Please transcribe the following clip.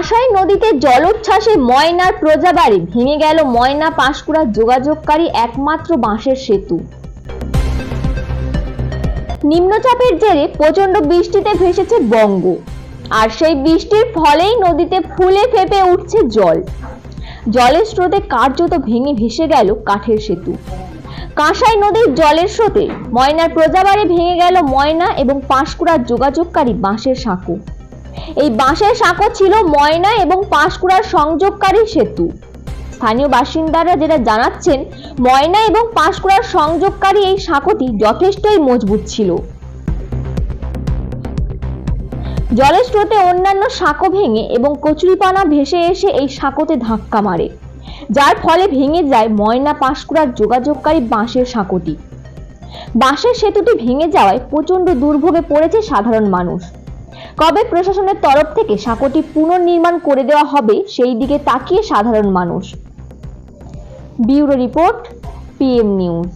কাঁসাই নদীতে জলোচ্ছ্বাসে ময়নার প্রজাবাড়ি, ভেঙে গেল ময়না পাঁশকুড়া যোগাযোগকারী একমাত্র বাঁশের সেতু। নিম্নচাপের জেরে প্রচন্ড বৃষ্টিতে ভেসেছে বঙ্গ, আর সেই বৃষ্টির ফলেই নদীতে ফুলে ফেঁপে উঠছে জল। জলের স্রোতে কার্যত ভেঙে ভেসে গেল কাঠের সেতু। কাঁসাই নদীর জলের স্রোতে ময়নার প্রজাবাড়ি ভেঙে গেল ময়না এবং পাঁশকুড়ার যোগাযোগকারী বাঁশের সাঁকো। এই বাঁশের সাঁকো ছিল ময়না এবং পাঁশকুড়ার সংযোগকারী সেতু। স্থানীয় বাসিন্দারা যেটা জানাচ্ছেন, ময়না এবং পাঁশকুড়ার সংযোগকারী এই সাঁকোটি যথেষ্টই মজবুত ছিল। জলের স্রোতে অন্যান্য সাঁকো ভেঙে এবং কচুরিপানা ভেসে এসে এই সাঁকোতে ধাক্কা মারে, যার ফলে ভেঙে যায় ময়না পাঁশকুড়ার যোগাযোগকারী বাঁশের সাঁকোটি। বাঁশের সেতুটি ভেঙে যাওয়ায় প্রচন্ড দুর্ভোগে পড়েছে সাধারণ মানুষ। কবে প্রশাসনের তরফ থেকে সাঁকোটি পুনর্নির্মাণ করে দেওয়া হবে, সেই দিকে তাকিয়ে সাধারণ মানুষ। Bureau report, PM news.